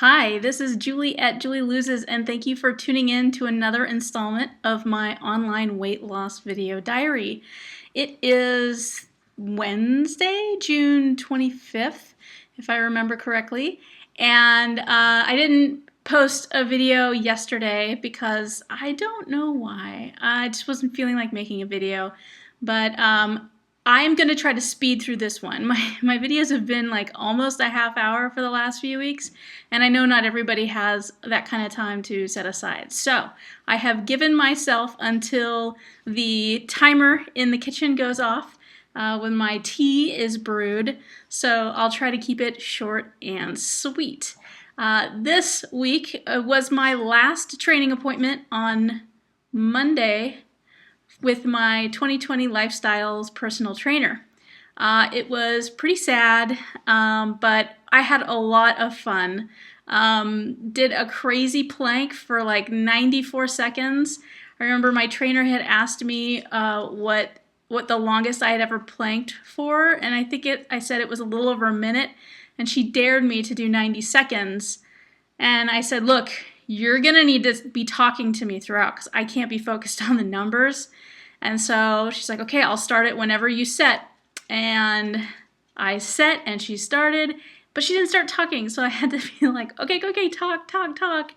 Hi, this is Julie at Julie Loses, and thank you for tuning in to another installment of my online weight loss video diary. It is Wednesday, June 25th, if I remember correctly, and I didn't post a video yesterday because I don't know why. I just wasn't feeling like making a video, but I'm going to try to speed through this one. My videos have been like almost a half hour for the last few weeks, and I know not everybody has that kind of time to set aside. So I have given myself until the timer in the kitchen goes off when my tea is brewed, so I'll try to keep it short and sweet. This week was my last training appointment on Monday with my 2020 Lifestyles personal trainer. It was pretty sad, but I had a lot of fun. Did a crazy plank for like 94 seconds. I remember my trainer had asked me what the longest I had ever planked for, and I said it was a little over a minute, and she dared me to do 90 seconds. And I said, look, you're gonna need to be talking to me throughout because I can't be focused on the numbers. And so she's like, okay, I'll start it whenever you set. And I set and she started, but she didn't start talking. So I had to be like, okay, talk.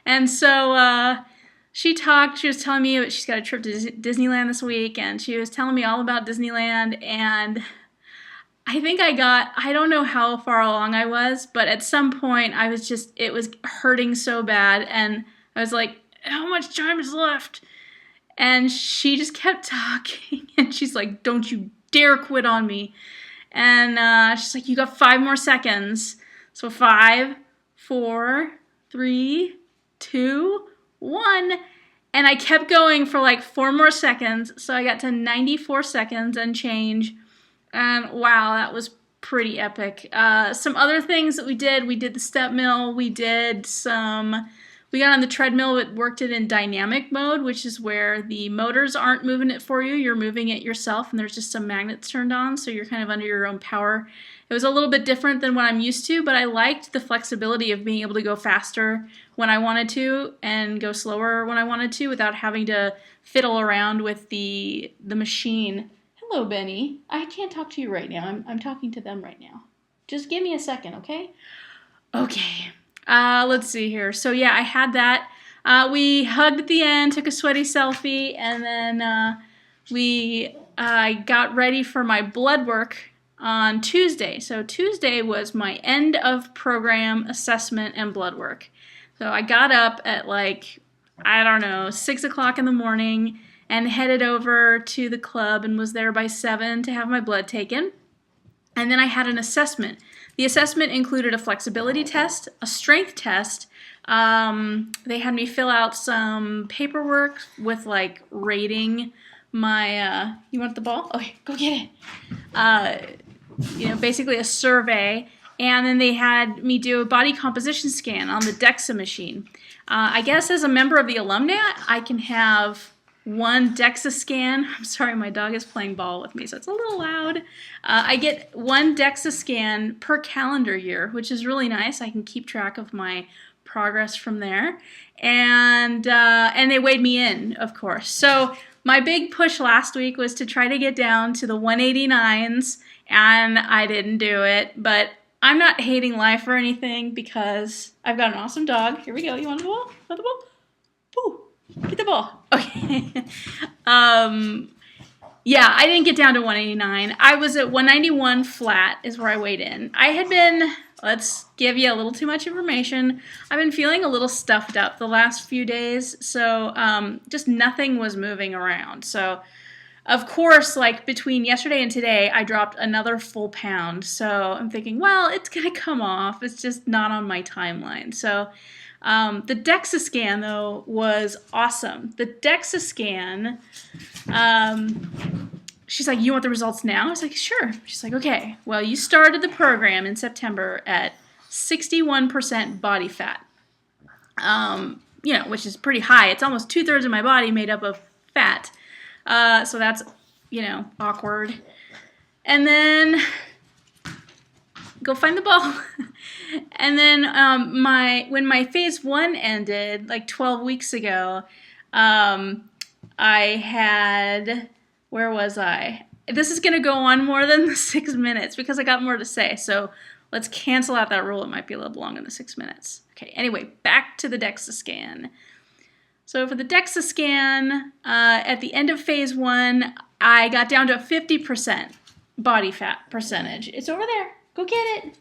And so she talked. She was telling me she's got a trip to Disneyland this week, and she was telling me all about Disneyland. And I think I don't know how far along I was, but at some point it was hurting so bad. And I was like, how much time is left? And she just kept talking, and she's like, don't you dare quit on me. And she's like, you got 5 more seconds. So 5, 4, 3, 2, 1. And I kept going for like 4 more seconds. So I got to 94 seconds and change. And wow, that was pretty epic. Some other things that we did the step mill. We got on the treadmill, but worked it in dynamic mode, which is where the motors aren't moving it for you. You're moving it yourself, and there's just some magnets turned on, so you're kind of under your own power. It was a little bit different than what I'm used to, but I liked the flexibility of being able to go faster when I wanted to and go slower when I wanted to without having to fiddle around with the machine. Hello, Benny. I can't talk to you right now. I'm talking to them right now. Just give me a second, okay? Okay. Let's see here. So yeah, I had that. We hugged at the end, took a sweaty selfie, and then I got ready for my blood work on Tuesday. So Tuesday was my end of program assessment and blood work. So I got up at like, I don't know, 6 o'clock in the morning and headed over to the club and was there by 7 to have my blood taken. And then I had an assessment. The assessment included a flexibility test, a strength test. They had me fill out some paperwork with like rating my, you want the ball? Okay, go get it. Basically a survey. And then they had me do a body composition scan on the DEXA machine. I guess as a member of the alumni, I can have 1 DEXA scan. I'm sorry, my dog is playing ball with me, so it's a little loud. I get 1 DEXA scan per calendar year, which is really nice. I can keep track of my progress from there. And they weighed me in, of course. So my big push last week was to try to get down to the 189s, and I didn't do it. But I'm not hating life or anything because I've got an awesome dog. Here we go. You want the ball? Want the ball? Woo. Get the ball. Okay. Yeah, I didn't get down to 189. I was at 191 flat is where I weighed in. I had been, let's give you a little too much information, I've been feeling a little stuffed up the last few days, so just nothing was moving around. So, of course, like between yesterday and today, I dropped another full pound. So I'm thinking, well, it's going to come off. It's just not on my timeline. So the DEXA scan, though, was awesome. The DEXA scan, she's like, you want the results now? I was like, sure. She's like, okay, well, you started the program in September at 61% body fat, which is pretty high. It's almost 2/3 of my body made up of fat. So that's, awkward. And then go find the ball. And then when my phase 1 ended, like 12 weeks ago, I had, where was I? This is going to go on more than the 6 minutes because I got more to say. So let's cancel out that rule. It might be a little longer than 6 minutes. Okay, anyway, back to the DEXA scan. So for the DEXA scan, at the end of phase 1, I got down to 50% body fat percentage. It's over there. Go get it.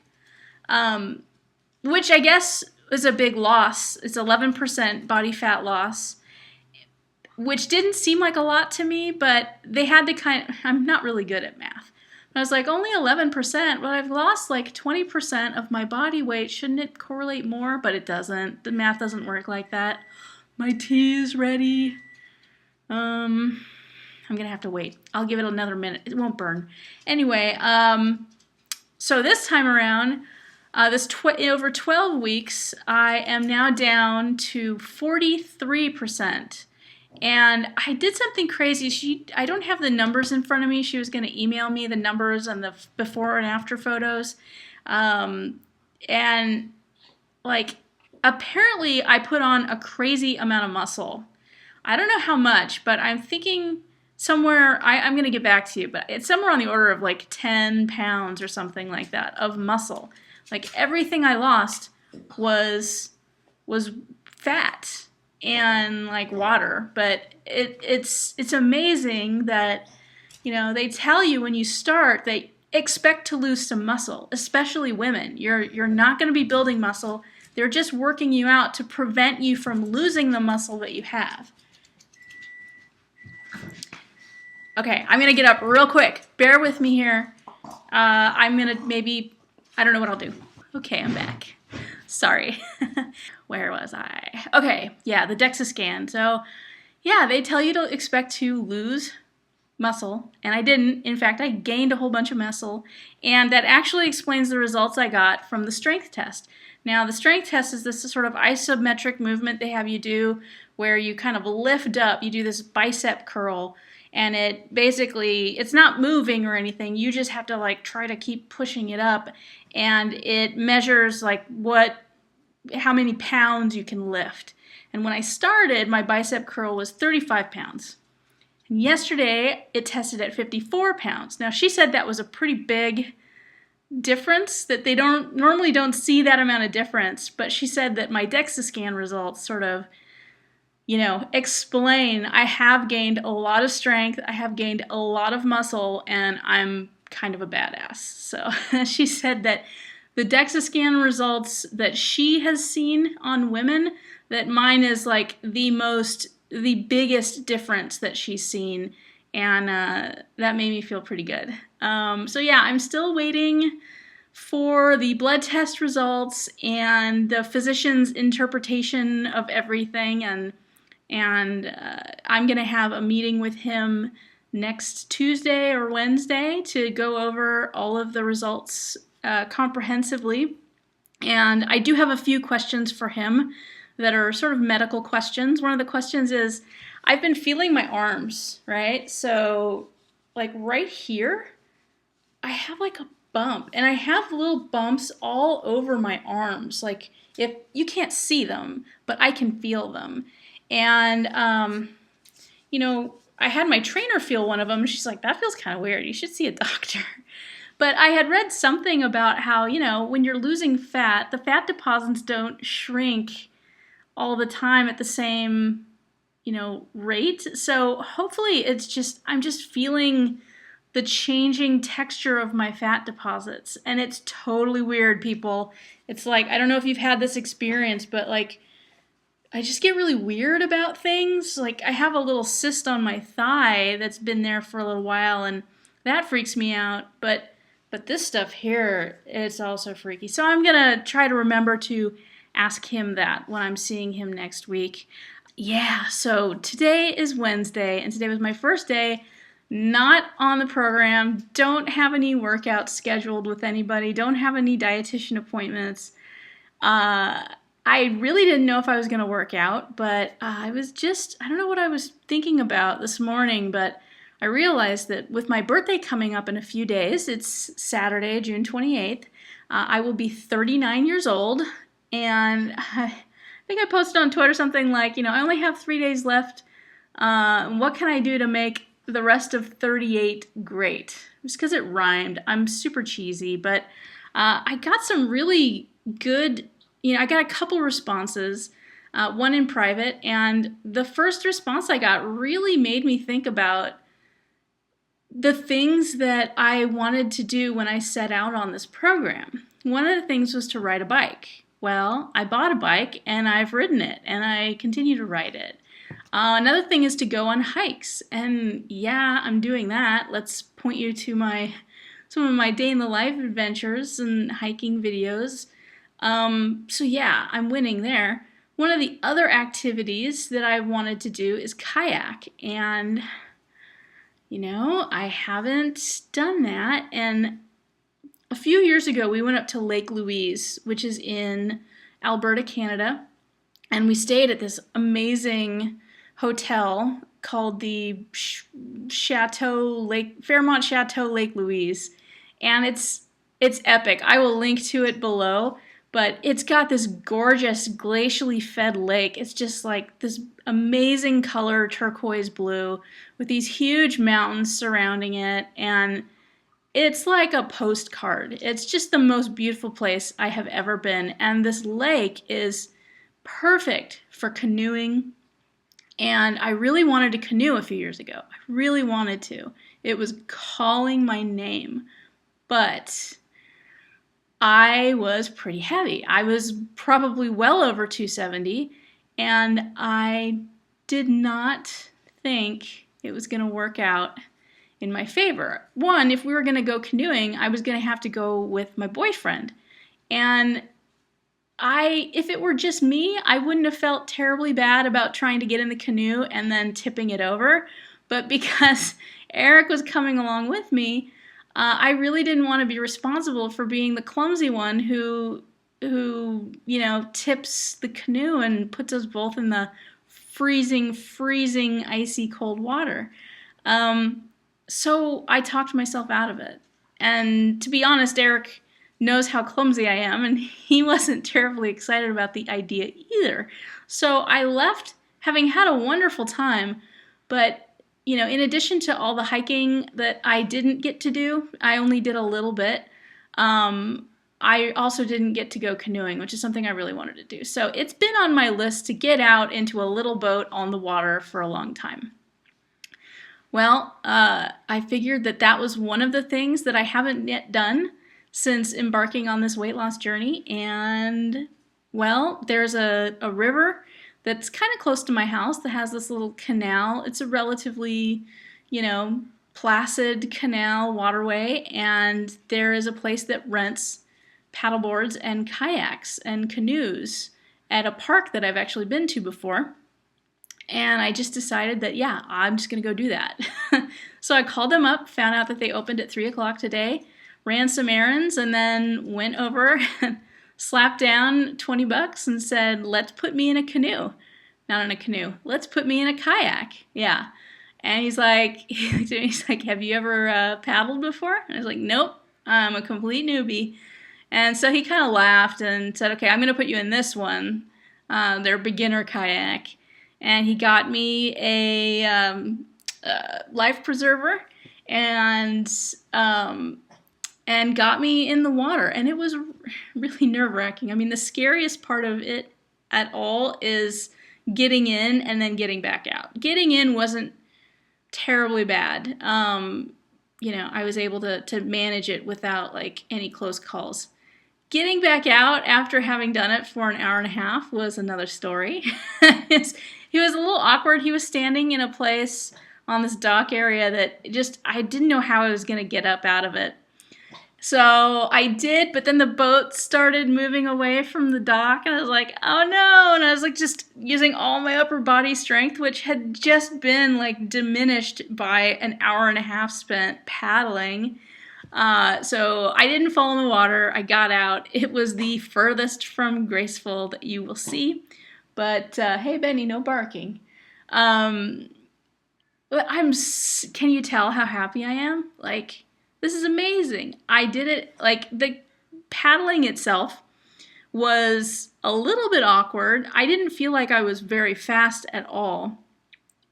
Which I guess is a big loss. It's 11% body fat loss, which didn't seem like a lot to me, but they had to I'm not really good at math. I was like, only 11%, but I've lost like 20% of my body weight. Shouldn't it correlate more? But it doesn't. The math doesn't work like that. My tea is ready. I'm going to have to wait. I'll give it another minute. It won't burn. Anyway, so this time around, over 12 weeks, I am now down to 43%. And I did something crazy. I don't have the numbers in front of me. She was going to email me the numbers and the before and after photos. And like, apparently I put on a crazy amount of muscle. I don't know how much, but I'm thinking somewhere, I'm going to get back to you, but it's somewhere on the order of like 10 pounds or something like that of muscle. Like everything I lost was fat and like water, but it's amazing that, you know, they tell you when you start, they expect to lose some muscle, especially women. You're not going to be building muscle. They're just working you out to prevent you from losing the muscle that you have. Okay, I'm going to get up real quick. Bear with me here. I'm going to I don't know what I'll do. Okay, I'm back. Sorry. Where was I? Okay, yeah, the DEXA scan. So, yeah, they tell you to expect to lose muscle, and I didn't. In fact, I gained a whole bunch of muscle, and that actually explains the results I got from the strength test. Now, the strength test is this sort of isometric movement they have you do where you kind of lift up. You do this bicep curl, and it basically, it's not moving or anything. You just have to like try to keep pushing it up, and it measures like how many pounds you can lift. And when I started, my bicep curl was 35 pounds. And yesterday, it tested at 54 pounds. Now, she said that was a pretty big difference, that they normally don't see that amount of difference, but she said that my DEXA scan results sort of, you know, explain I have gained a lot of strength, I have gained a lot of muscle, and I'm kind of a badass. So she said that the DEXA scan results that she has seen on women, that mine is like the biggest difference that she's seen, and that made me feel pretty good. So yeah, I'm still waiting for the blood test results and the physician's interpretation of everything, and I'm going to have a meeting with him next Tuesday or Wednesday to go over all of the results comprehensively. And I do have a few questions for him that are sort of medical questions. One of the questions is, I've been feeling my arms, right? So like right here, I have like a bump, and I have little bumps all over my arms. Like, if you can't see them, but I can feel them. And, you know, I had my trainer feel one of them. She's like, that feels kind of weird. You should see a doctor. But I had read something about how, you know, when you're losing fat, the fat deposits don't shrink all the time at the same, you know, rate. So hopefully I'm just feeling the changing texture of my fat deposits. And it's totally weird, people. It's like, I don't know if you've had this experience, but like, I just get really weird about things. Like, I have a little cyst on my thigh that's been there for a little while, and that freaks me out. But this stuff here, it's also freaky. So I'm going to try to remember to ask him that when I'm seeing him next week. Yeah, so today is Wednesday, and today was my first day not on the program. Don't have any workouts scheduled with anybody. Don't have any dietitian appointments. I really didn't know if I was going to work out, but I don't know what I was thinking about this morning, but I realized that with my birthday coming up in a few days, it's Saturday, June 28th, I will be 39 years old, and I think I posted on Twitter something like, I only have 3 days left. What can I do to make the rest of 38 great? Just because it rhymed. I'm super cheesy, but I got some really good, I got a couple responses, one in private, and the first response I got really made me think about the things that I wanted to do when I set out on this program. One of the things was to ride a bike. Well, I bought a bike and I've ridden it and I continue to ride it. Another thing is to go on hikes, and yeah, I'm doing that. Let's point you to some of my day in the life adventures and hiking videos. So yeah, I'm winning there. One of the other activities that I wanted to do is kayak, and I haven't done that. And a few years ago, we went up to Lake Louise, which is in Alberta, Canada, and we stayed at this amazing hotel called the Fairmont Chateau Lake Louise, and it's epic. I will link to it below, but it's got this gorgeous glacially fed lake. It's just like this amazing color, turquoise blue, with these huge mountains surrounding it, and it's like a postcard. It's just the most beautiful place I have ever been, and this lake is perfect for canoeing. And I really wanted to canoe a few years ago. I really wanted to. It was calling my name. But I was pretty heavy. I was probably well over 270, and I did not think it was going to work out in my favor. One, if we were going to go canoeing, I was going to have to go with my boyfriend. And if it were just me, I wouldn't have felt terribly bad about trying to get in the canoe and then tipping it over. But because Eric was coming along with me, I really didn't want to be responsible for being the clumsy one who tips the canoe and puts us both in the freezing, icy cold water. So I talked myself out of it. And to be honest, Eric knows how clumsy I am, and he wasn't terribly excited about the idea either. So I left having had a wonderful time, but in addition to all the hiking that I didn't get to do, I only did a little bit, I also didn't get to go canoeing, which is something I really wanted to do. So it's been on my list to get out into a little boat on the water for a long time. Well, I figured that was one of the things that I haven't yet done since embarking on this weight loss journey. And, well, there's a river that's kind of close to my house that has this little canal. It's a relatively, placid canal waterway, and there is a place that rents paddleboards and kayaks and canoes at a park that I've actually been to before. And I just decided that, yeah, I'm just going to go do that. So I called them up, found out that they opened at 3 o'clock today, ran some errands, and then went over and slapped down $20 and said, let's put me in a canoe. Not in a canoe. Let's put me in a kayak. Yeah. And he's like, have you ever paddled before? And I was like, nope, I'm a complete newbie. And so he kind of laughed and said, okay, I'm going to put you in this one, their beginner kayak. And he got me a life preserver and got me in the water. And it was really nerve-wracking. I mean, the scariest part of it at all is getting in and then getting back out. Getting in wasn't terribly bad. I was able to manage it without any close calls. Getting back out after having done it for an hour and a half was another story. He was a little awkward. He was standing in a place on this dock area that I didn't know how I was going to get up out of it. So I did, but then the boat started moving away from the dock, and I was like, oh no, and I was just using all my upper body strength, which had just been diminished by an hour and a half spent paddling. So I didn't fall in the water. I got out. It was the furthest from graceful that you will see, but hey Benny, no barking. But can you tell how happy I am? This is amazing. I did it, the paddling itself was a little bit awkward. I didn't feel like I was very fast at all,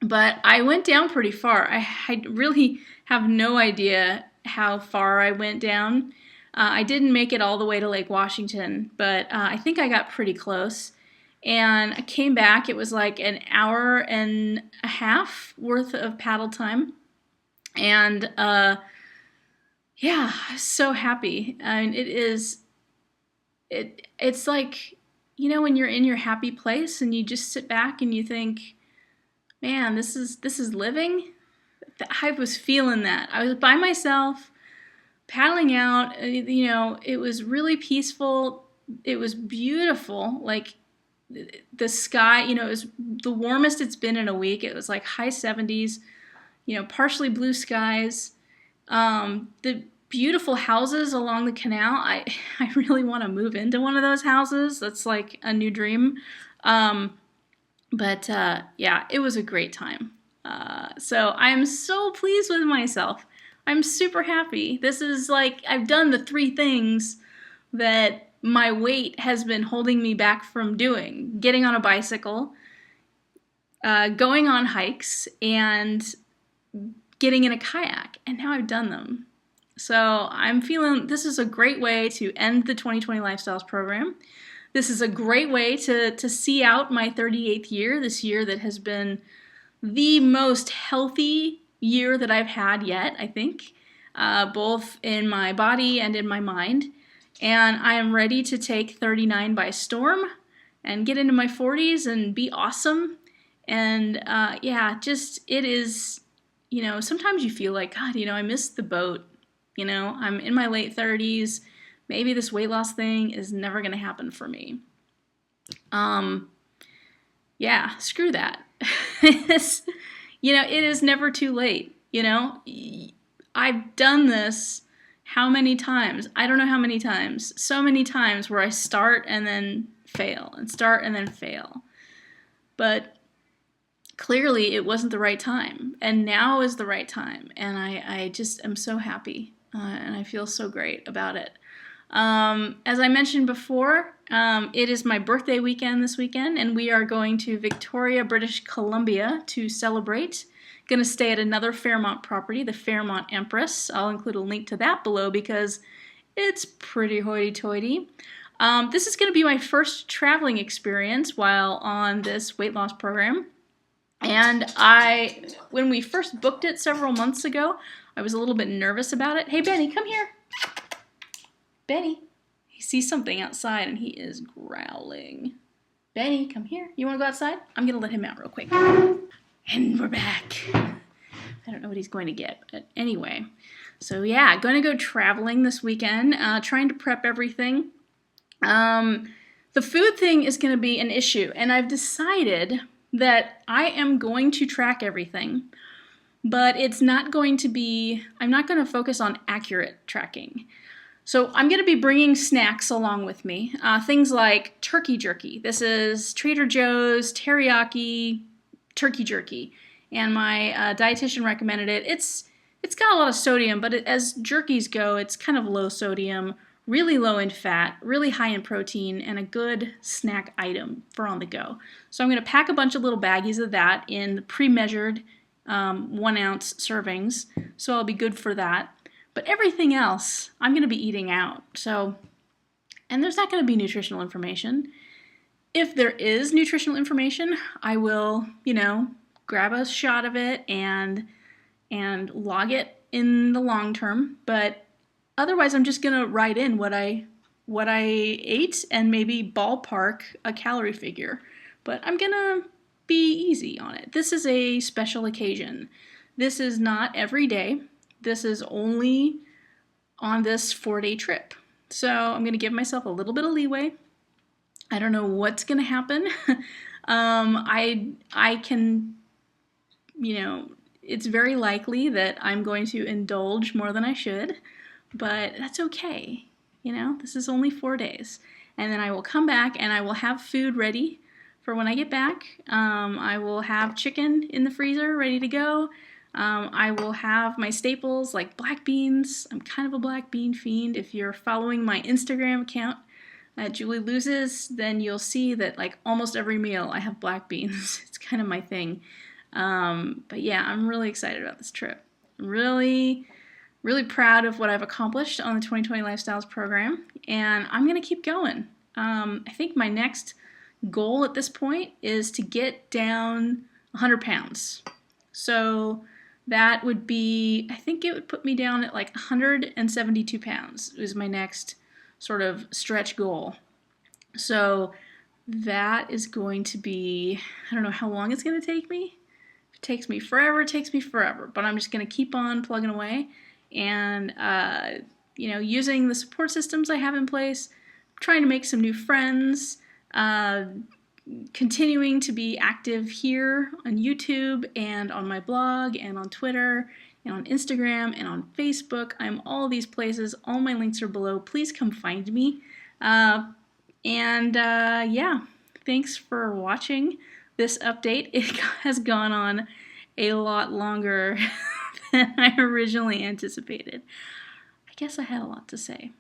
but I went down pretty far. I really have no idea how far I went down. I didn't make it all the way to Lake Washington, but I think I got pretty close. And I came back. It was like an hour and a half worth of paddle time. And yeah, I was so happy. I mean, it's like, you know, when you're in your happy place and you just sit back and you think, man, this is living. I was feeling that. I was by myself, paddling out. You know, it was really peaceful. It was beautiful. Like the sky, you know, it was the warmest it's been in a week. It was like high 70s. You know, partially blue skies. The beautiful houses along the canal. I really want to move into one of those houses. That's like a new dream. But yeah, it was a great time. So I'm so pleased with myself. I'm super happy. This is like, I've done the 3 things that my weight has been holding me back from doing. Getting on a bicycle, going on hikes, and getting in a kayak. And now I've done them. So I'm feeling this is a great way to end the 2020 Lifestyles program. This is a great way to see out my 38th year, this year that has been the most healthy year that I've had yet, I think, both in my body and in my mind. And I am ready to take 39 by storm and get into my 40s and be awesome. And yeah, just it is, you know, sometimes you feel like, God, you know, I missed the boat. You know, I'm in my late 30s. Maybe this weight loss thing is never going to happen for me. Yeah, screw that. You know, it is never too late. You know, I've done this how many times? I don't know how many times. So many times where I start and then fail and start and then fail. But clearly it wasn't the right time. And now is the right time. And I just am so happy. And I feel so great about it. As I mentioned before, it is my birthday weekend this weekend, and we are going to Victoria, British Columbia to celebrate. Going to stay at another Fairmont property, the Fairmont Empress. I'll include a link to that below because it's pretty hoity-toity. This is going to be my first traveling experience while on this weight loss program. And when we first booked it several months ago, I was a little bit nervous about it. Hey, Benny, come here. Benny. He sees something outside and he is growling. Benny, come here. You want to go outside? I'm going to let him out real quick. And we're back. I don't know what he's going to get, but anyway. So yeah, going to go traveling this weekend, trying to prep everything. The food thing is going to be an issue, and I've decided that I am going to track everything, but it's not going to be, I'm not going to focus on accurate tracking. So I'm going to be bringing snacks along with me, things like turkey jerky. This is Trader Joe's teriyaki turkey jerky, and my dietitian recommended it. It's got a lot of sodium, but as jerkies go, it's kind of low sodium, really low in fat, really high in protein, and a good snack item for on the go. So I'm going to pack a bunch of little baggies of that in pre-measured 1 ounce servings, so I'll be good for that. But everything else, I'm going to be eating out. So, and there's not going to be nutritional information. If there is nutritional information, I will, you know, grab a shot of it and log it in the long term. But otherwise, I'm just going to write in what I ate and maybe ballpark a calorie figure. But I'm going to be easy on it. This is a special occasion. This is not every day. This is only on this 4-day trip. So I'm going to give myself a little bit of leeway. I don't know what's going to happen. I can, you know, it's very likely that I'm going to indulge more than I should, but that's okay. You know, this is only 4 days. And then I will come back and I will have food ready for when I get back. I will have chicken in the freezer ready to go. I will have my staples like black beans. I'm kind of a black bean fiend. If you're following my Instagram account at Julie Loses, then you'll see that like almost every meal I have black beans. It's kind of my thing. But yeah, I'm really excited about this trip. I'm really proud of what I've accomplished on the 2020 Lifestyles program, and I'm going to keep going. I think my next goal at this point is to get down 100 pounds. So that would be, I think it would put me down at like 172 pounds is my next sort of stretch goal. So that is going to be, I don't know how long it's going to take me. If it takes me forever, it takes me forever. But I'm just going to keep on plugging away and, using the support systems I have in place, trying to make some new friends, continuing to be active here on YouTube and on my blog and on Twitter and on Instagram and on Facebook. I'm all these places. All my links are below. Please come find me. Yeah, thanks for watching this update. It has gone on a lot longer than I originally anticipated. I guess I had a lot to say.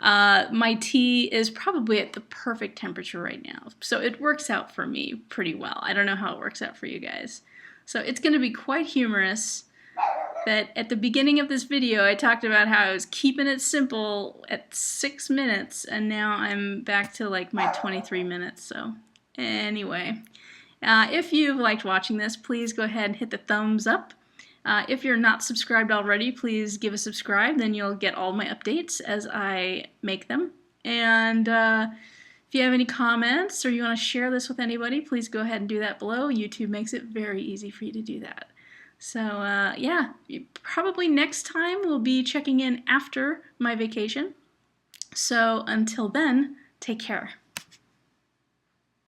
My tea is probably at the perfect temperature right now, so it works out for me pretty well. I don't know how it works out for you guys. So it's going to be quite humorous that at the beginning of this video I talked about how I was keeping it simple at 6 minutes, and now I'm back to like my 23 minutes. So anyway, if you've liked watching this, please go ahead and hit the thumbs up. If you're not subscribed already, please give a subscribe, then you'll get all my updates as I make them. And if you have any comments or you want to share this with anybody, please go ahead and do that below. YouTube makes it very easy for you to do that. So yeah, probably next time we'll be checking in after my vacation. So until then, take care.